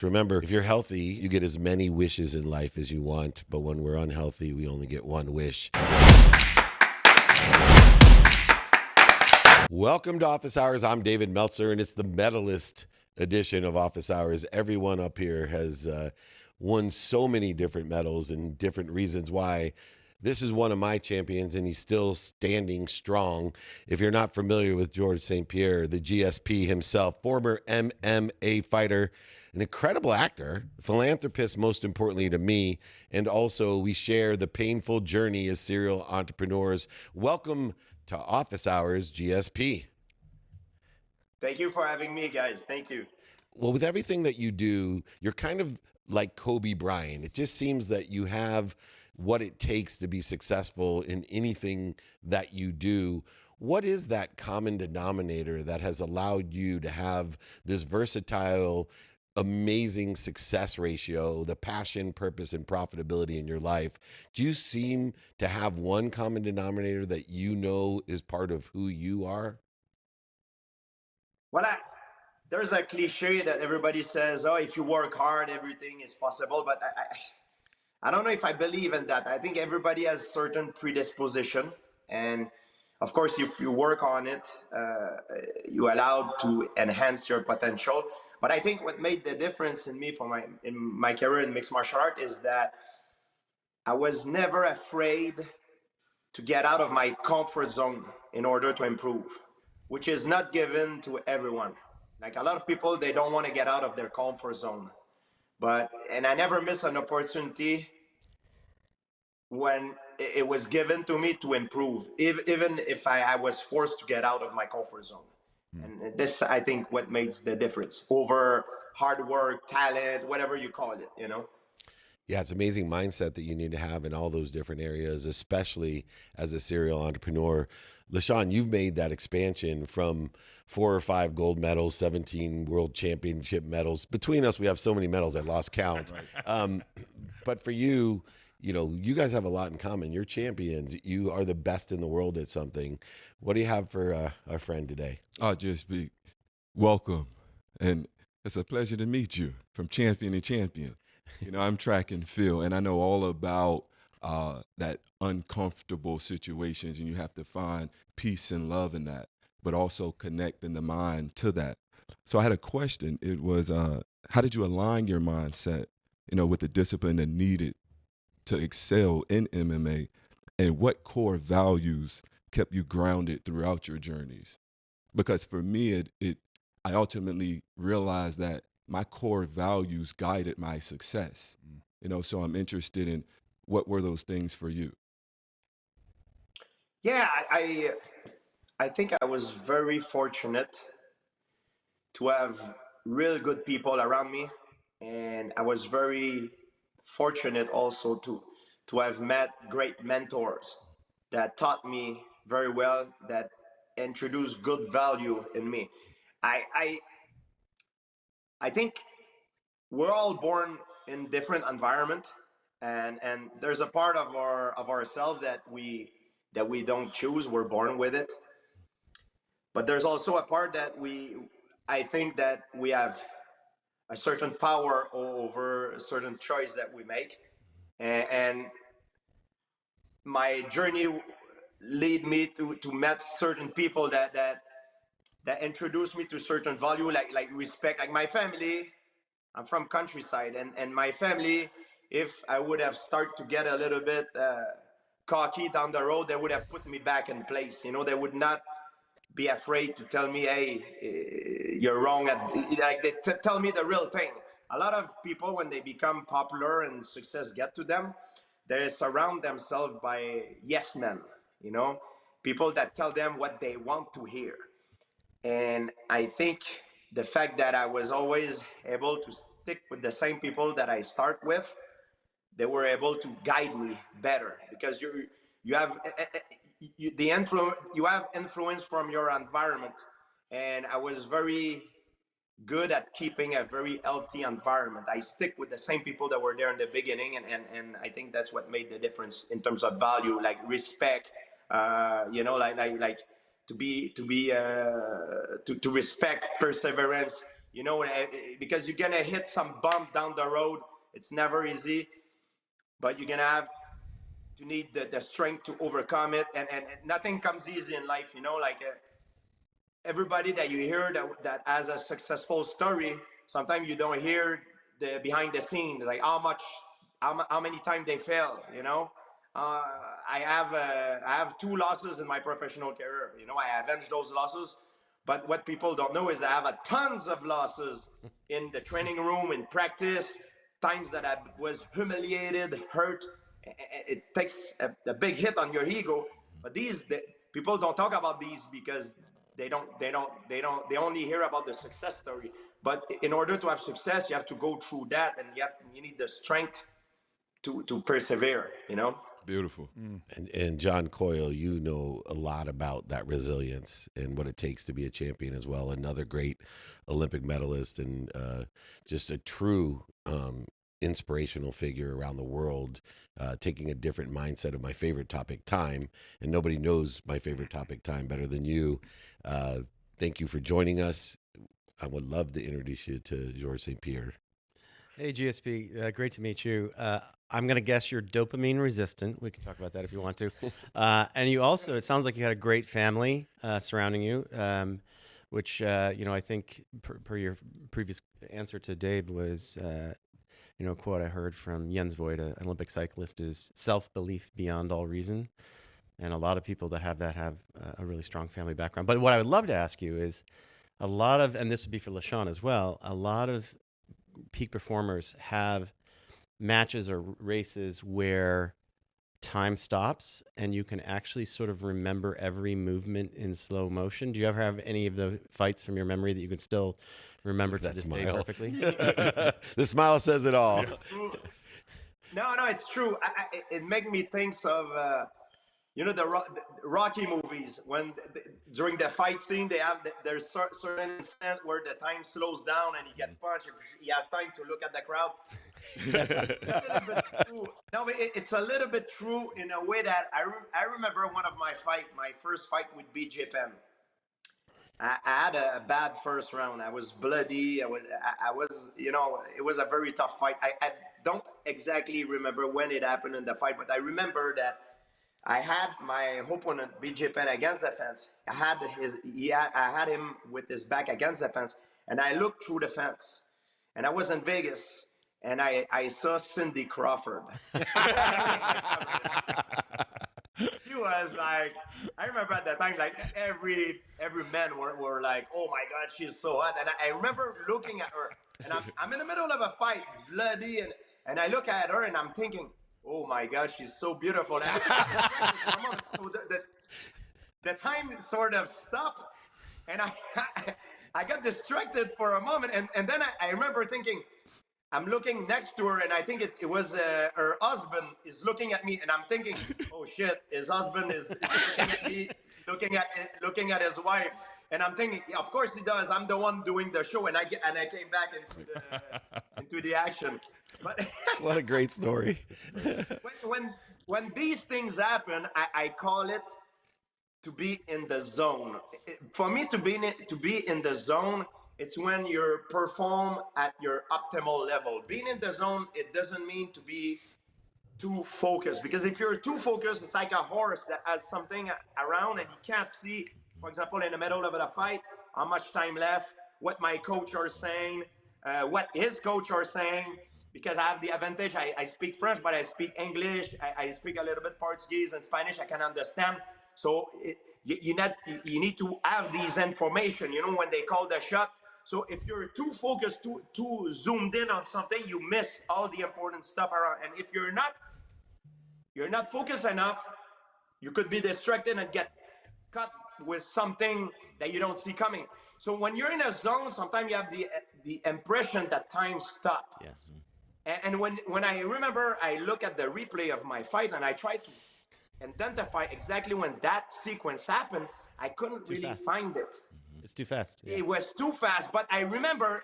Remember, if you're healthy, you get as many wishes in life as you want, but when we're unhealthy, we only get one wish. Welcome to Office Hours. I'm David Meltzer, and it's the medalist edition of Office Hours. Everyone up here has won so many different medals and different reasons why. This is one of my champions, and he's still standing strong. If you're not familiar with Georges St-Pierre, the GSP himself, former MMA fighter, an incredible actor, philanthropist, most importantly to me, and also we share the painful journey as serial entrepreneurs. Welcome to Office Hours, GSP. Thank you for having me, guys. Thank you. Well, with everything that you do, you're kind of like Kobe Bryant. It just seems that you have what it takes to be successful in anything that you do. What is that common denominator that has allowed you to have this versatile, amazing success ratio, the passion, purpose, and profitability in your life? Do you seem to have one common denominator that you know is part of who you are? Well, there's a cliche that everybody says, "Oh, if you work hard, everything is possible." But I don't know if I believe in that. I think everybody has certain predisposition, and of course, if you work on it, you're allowed to enhance your potential. But I think what made the difference in me for my career in mixed martial art is that I was never afraid to get out of my comfort zone in order to improve, which is not given to everyone. Like a lot of people, they don't want to get out of their comfort zone. And I never miss an opportunity when it was given to me to improve, even if I was forced to get out of my comfort zone. And this, I think, what makes the difference over hard work, talent, whatever you call it, you know? Yeah, it's amazing mindset that you need to have in all those different areas, especially as a serial entrepreneur. LaShawn, you've made that expansion from 4 or 5 gold medals, 17 world championship medals. Between us, we have so many medals, I lost count. Right. But for you, you know, you guys have a lot in common. You're champions. You are the best in the world at something. What do you have for our friend today? I'll just be welcome. And it's a pleasure to meet you from champion to champion. You know, I'm track and field, and I know all about that uncomfortable situations, and you have to find peace and love in that, but also connecting the mind to that. So I had a question. It was, how did you align your mindset, you know, with the discipline that needed to excel in MMA, and what core values kept you grounded throughout your journeys? Because for me, I ultimately realized that my core values guided my success. You know, so I'm interested in what were those things for you? Yeah, I think I was very fortunate to have really good people around me, and I was very fortunate also to have met great mentors that taught me very well, that introduced good value in me. I I, I think we're all born in different environment, and there's a part of ourselves that we don't choose. We're born with it, but there's also a part that I think that we have a certain power over a certain choice that we make, and my journey lead me to meet certain people that introduced me to certain value, like respect. Like my family, I'm from countryside, and my family, if I would have started to get a little bit cocky down the road, they would have put me back in place. You know, they would not be afraid to tell me, "Hey, you're wrong." Like they tell me the real thing. A lot of people, when they become popular and success get to them, they surround themselves by yes men. You know, people that tell them what they want to hear. And I think the fact that I was always able to stick with the same people that I start with, they were able to guide me better, because you have the influence, you have influence from your environment, and I was very good at keeping a very healthy environment. I stick with the same people that were there in the beginning, and I think that's what made the difference in terms of value, like respect, you know, like to respect perseverance, you know, because you're gonna hit some bump down the road. It's never easy, but you're gonna have to need the strength to overcome it, and nothing comes easy in life, you know, like everybody that you hear that has a successful story, sometimes you don't hear the behind the scenes, like how many times they fail, you know. uh, I have two losses in my professional career, you know. I avenged those losses, but what people don't know is I have a tons of losses in the training room, in practice, times that I was humiliated, hurt. It takes a big hit on your ego. But people don't talk about these because they only hear about the success story. But in order to have success, you have to go through that, and you need the strength to persevere, you know. Beautiful. And John Coyle, you know a lot about that resilience and what it takes to be a champion as well. Another great Olympic medalist and just a true inspirational figure around the world, taking a different mindset of my favorite topic, time. And nobody knows my favorite topic, time, better than you. Thank you for joining us. I would love to introduce you to Georges St-Pierre. Hey, GSP, great to meet you. I'm going to guess you're dopamine resistant. We can talk about that if you want to. And you also, it sounds like you had a great family surrounding you, which, you know, I think per your previous answer to Dave was, you know, a quote I heard from Jens Voigt, an Olympic cyclist, is self-belief beyond all reason. And a lot of people that have that have a really strong family background. But what I would love to ask you is a lot of, and this would be for LaShawn as well, a lot of peak performers have matches or races where time stops and you can actually sort of remember every movement in slow motion. Do you ever have any of the fights from your memory that you can still remember to this day perfectly? The smile says it all. No, it's true. It makes me think of you know, the Rocky movies, when during the fight scene there's certain instant where the time slows down and you get punched. You have time to look at the crowd. It's a little bit true. No, but it's a little bit true in a way that I remember one of my first fight with BJ Penn. I had a bad first round. I was bloody. I was, you know, it was a very tough fight. I don't exactly remember when it happened in the fight, but I remember that I had my opponent BJ Penn against the fence. I had him with his back against the fence, and I looked through the fence, and I was in Vegas, and I saw Cindy Crawford. She was like, I remember at that time, like every man were like, oh my God, she's so hot. And I remember looking at her, and I'm in the middle of a fight, bloody, and I look at her and I'm thinking, oh my God, she's so beautiful. So the time sort of stopped, and I got distracted for a moment, and then I remember thinking, I'm looking next to her, and I think it was her husband is looking at me, and I'm thinking, oh shit, his husband is looking at me, looking at his wife, and I'm thinking, of course he does. I'm the one doing the show, and I came back into the action. But what a great story. when these things happen, I call it to be in the zone. For me, to be in the zone, it's when you perform at your optimal level. Being in the zone, it doesn't mean to be too focused, because if you're too focused, it's like a horse that has something around and you can't see, for example, in the middle of the fight, how much time left, what my coach are saying, what his coach are saying, because I have the advantage. I speak French, but I speak English. I speak a little bit Portuguese and Spanish. I can understand. So you need to have these information, you know, when they call the shot. So if you're too focused, too zoomed in on something, you miss all the important stuff around. And if you're not focused enough, you could be distracted and get cut with something that you don't see coming. So when you're in a zone, sometimes you have the impression that time stopped. Yes. And when I remember, I look at the replay of my fight and I try to identify exactly when that sequence happened. I couldn't really find it. It's too fast. Yeah. It was too fast, but I remember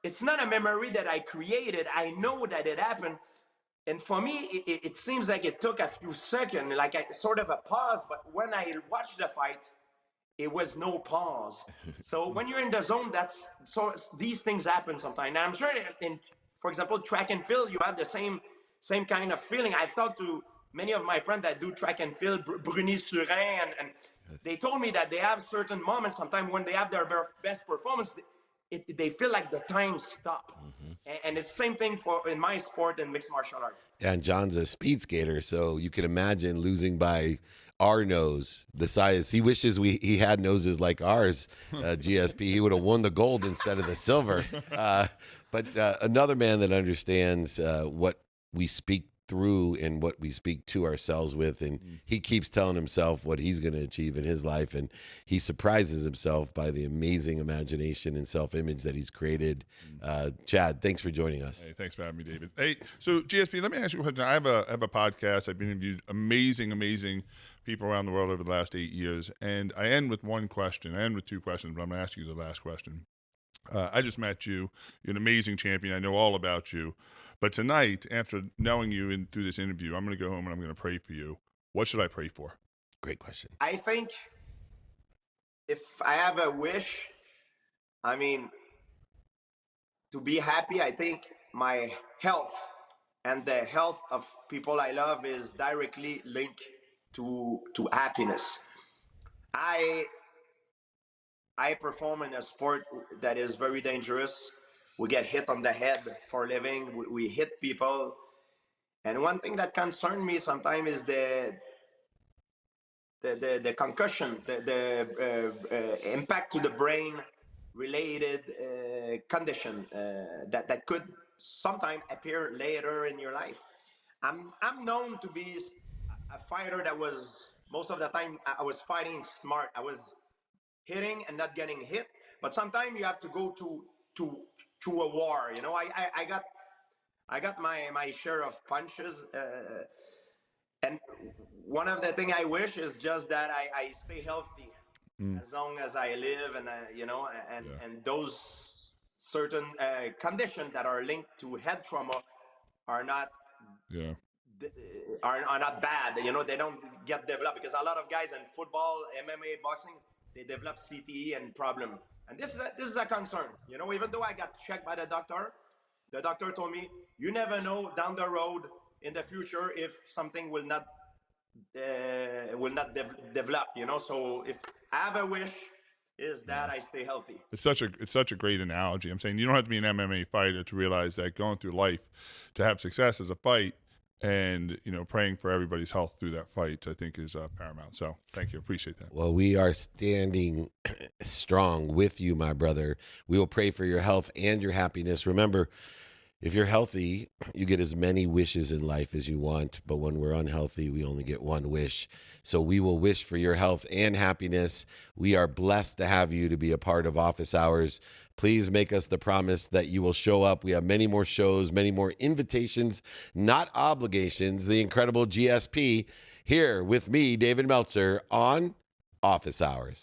it's not a memory that I created. I know that it happened. And for me, it seems like it took a few seconds, like a sort of a pause. But when I watched the fight, it was no pause. So when you're in the zone, these things happen sometimes. And I'm sure in, for example, track and field, you have the same kind of feeling. I've talked to many of my friends that do track and field, Bruni Surin, and they told me that they have certain moments sometimes when they have their best performance, they feel like the time stop. And it's the same thing in my sport and mixed martial art. And John's a speed skater, so you can imagine losing by our nose, the size. He wishes he had noses like ours, GSP. He would have won the gold instead of the silver. But another man that understands what we speak through and what we speak to ourselves with, and he keeps telling himself what he's going to achieve in his life, and he surprises himself by the amazing imagination and self-image that he's created. Chad, thanks for joining us. Hey, thanks for having me, David. Hey, so GSP, let me ask you a question. I have a podcast. I've interviewed amazing people around the world over the last 8 years, and I end with one question. I end with two questions, but I'm going to ask you the last question. I just met you. You're an amazing champion. I know all about you. But tonight, after knowing you through this interview, I'm going to go home and I'm going to pray for you. What should I pray for? Great question. I think if I have a wish, I mean, to be happy, I think my health and the health of people I love is directly linked to happiness. I perform in a sport that is very dangerous. We get hit on the head for a living. We hit people. And one thing that concerns me sometimes is the concussion, the impact to the brain related condition that could sometimes appear later in your life. I'm known to be a fighter that was, most of the time, I was fighting smart. I was hitting and not getting hit. But sometimes you have to go to a war. You know, I got my share of punches, and one of the things I wish is just that I stay healthy as long as I live, and and those certain conditions that are linked to head trauma are not are not bad. You know, they don't get developed, because a lot of guys in football, MMA, boxing, they develop CTE and problem. And this is a concern. You know, even though I got checked by the doctor told me, you never know down the road in the future if something will not develop. You know, so if I have a wish, is that I stay healthy. It's such a great analogy. I'm saying you don't have to be an MMA fighter to realize that going through life, to have success as a fight, and praying for everybody's health through that fight, I think is paramount. So thank you, appreciate that. Well, we are standing strong with you, my brother. We will pray for your health and your happiness. Remember, if you're healthy, you get as many wishes in life as you want, but when we're unhealthy, we only get one wish. So we will wish for your health and happiness. We are blessed to have you to be a part of Office Hours. Please make us the promise that you will show up. We have many more shows, many more invitations, not obligations. The incredible GSP here with me, David Meltzer, on Office Hours.